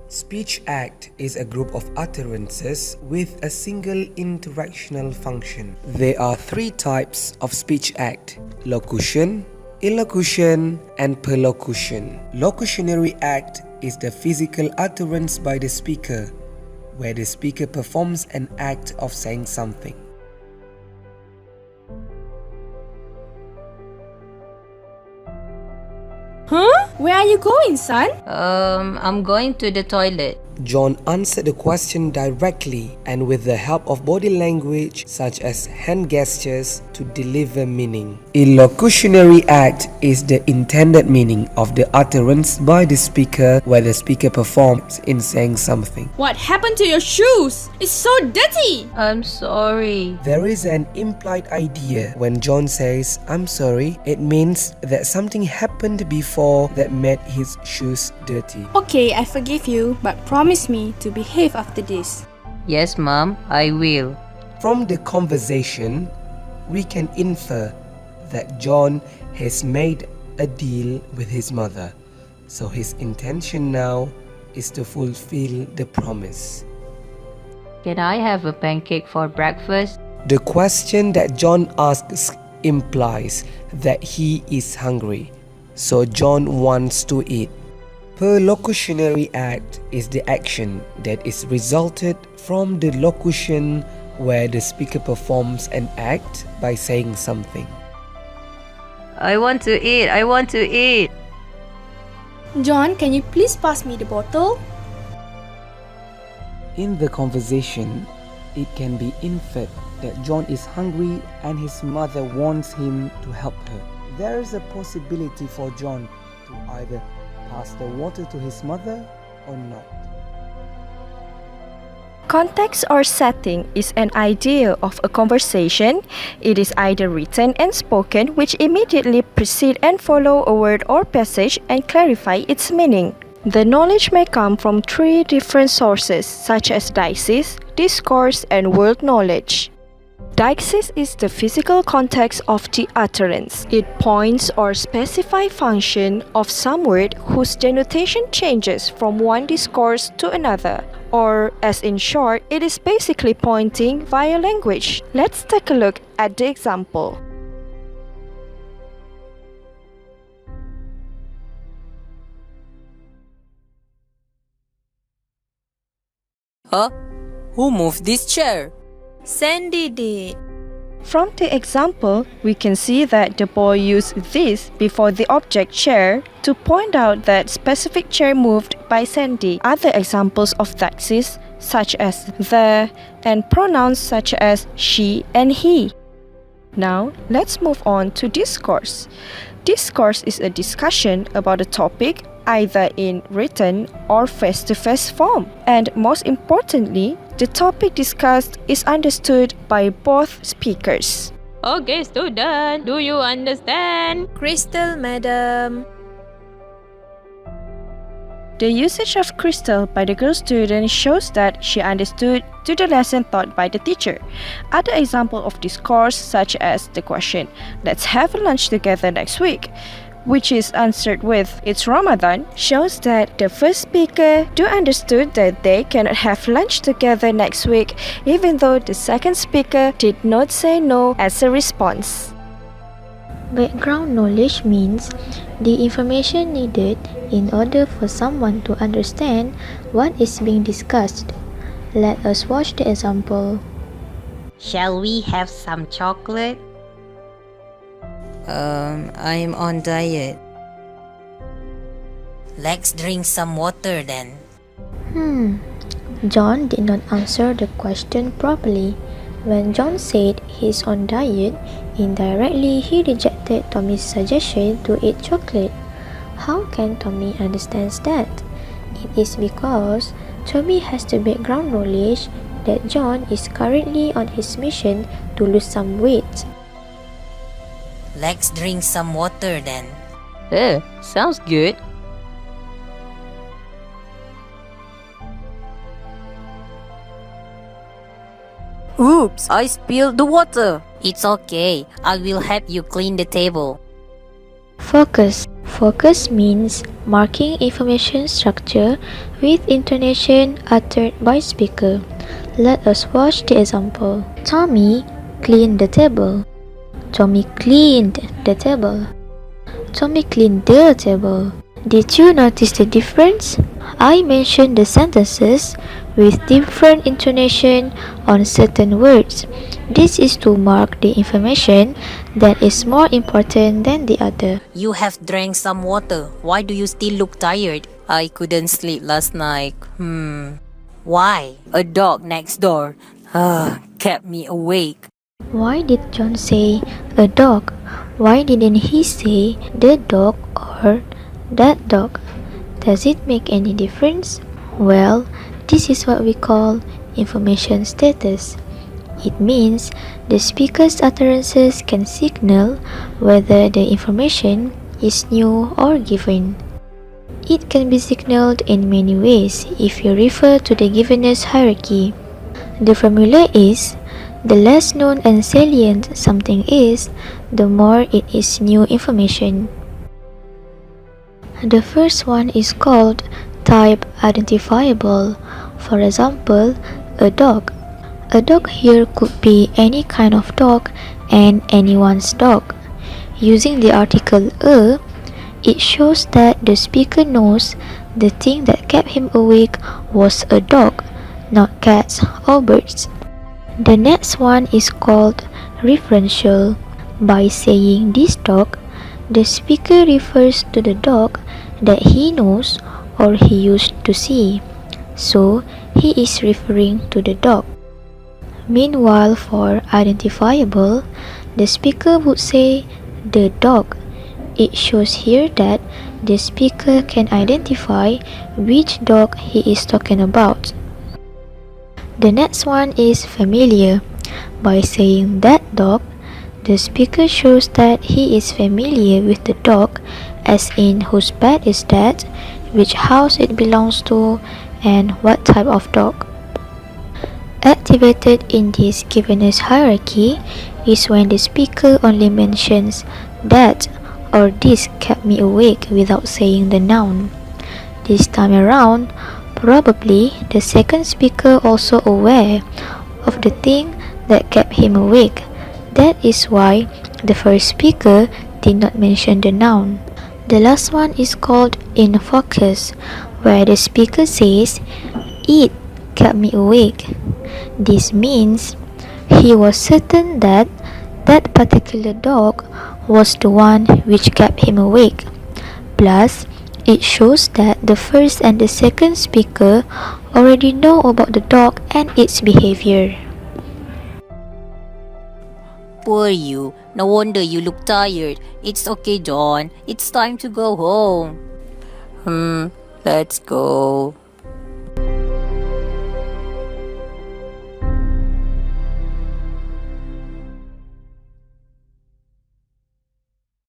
Speech act is a group of utterances with a single interactional function. There are three types of speech act: locution, illocution, and perlocution. Locutionary act is the physical utterance by the speaker, where the speaker performs an act of saying something. Huh? Where are you going, son? I'm going to the toilet. John answered the question directly and with the help of body language such as hand gestures to deliver meaning. Illocutionary act is the intended meaning of the utterance by the speaker where the speaker performs in saying something. What happened to your shoes? It's so dirty! I'm sorry. There is an implied idea when John says, "I'm sorry." It means that something happened before that made his shoes dirty. Okay, I forgive you, but promise me to behave after this. Yes, Mom, I will. From the conversation, we can infer that John has made a deal with his mother, so his intention now is to fulfill the promise. Can I have a pancake for breakfast? The question that John asks implies that he is hungry, so John wants to eat. Perlocutionary act is the action that is resulted from the locution where the speaker performs an act by saying something. I want to eat. I want to eat. John, can you please pass me the bottle? In the conversation, it can be inferred that John is hungry and his mother wants him to help her. There is a possibility for John to either pass the water to his mother or not. Context or setting is an idea of a conversation. It is either written and spoken, which immediately precede and follow a word or passage and clarify its meaning. The knowledge may come from three different sources, such as deixis, discourse, and world knowledge. Deixis is the physical context of the utterance. It points or specifies function of some word whose denotation changes from one discourse to another. Or, as in short, it is basically pointing via language. Let's take a look at the example. Huh? Who moved this chair? Sandy did. From the example, we can see that the boy used this before the object chair to point out that specific chair moved by Sandy. Other examples of deixis, such as the, and pronouns such as she and he. Now, let's move on to discourse. Discourse is a discussion about a topic either in written or face-to-face form. And most importantly, the topic discussed is understood by both speakers. Okay, student, do you understand? Crystal, madam. The usage of Crystal by the girl student shows that she understood to the lesson taught by the teacher. Other examples of discourse, such as the question, "Let's have lunch together next week," which is answered with "It's Ramadan," shows that the first speaker do understood that they cannot have lunch together next week, even though the second speaker did not say no as a response. Background knowledge means the information needed in order for someone to understand what is being discussed. Let us watch the example. Shall we have some chocolate? I'm on diet. Let's drink some water then. John did not answer the question properly. When John said he's on diet, indirectly he rejected Tommy's suggestion to eat chocolate. How can Tommy understand that? It is because Tommy has the background knowledge that John is currently on his mission to lose some weight. Let's drink some water then. Sounds good. Oops, I spilled the water. It's okay. I will help you clean the table. Focus. Focus means marking information structure with intonation uttered by speaker. Let us watch the example. Tommy cleaned the table. Tommy cleaned the table. Tommy cleaned the table. Did you notice the difference? I mentioned the sentences with different intonation on certain words. This is to mark the information that is more important than the other. You have drank some water. Why do you still look tired? I couldn't sleep last night. Why? A dog next door kept me awake. Why did John say a dog? Why didn't he say the dog or that dog? Does it make any difference? Well, this is what we call information status. It means the speaker's utterances can signal whether the information is new or given. It can be signaled in many ways if you refer to the givenness hierarchy. The formula is, the less known and salient something is, the more it is new information. The first one is called type identifiable. For example, a dog. A dog here could be any kind of dog and anyone's dog. Using the article a, it shows that the speaker knows the thing that kept him awake was a dog, not cats or birds. The next one is called referential. By saying this dog, the speaker refers to the dog that he knows or he used to see. So, he is referring to the dog. Meanwhile, for identifiable, the speaker would say the dog. It shows here that the speaker can identify which dog he is talking about. The next one is familiar. By saying that dog, the speaker shows that he is familiar with the dog, as in whose pet is that, which house it belongs to, and what type of dog. Activated in this givenness hierarchy is when the speaker only mentions that or this kept me awake without saying the noun. This time around, probably the second speaker also aware of the thing that kept him awake. That is why the first speaker did not mention the noun. The last one is called in focus, where the speaker says, "It kept me awake." This means he was certain that that particular dog was the one which kept him awake. Plus, it shows that the first and the second speaker already know about the dog and its behavior. Poor you. No wonder you look tired. It's okay, John. It's time to go home. Let's go.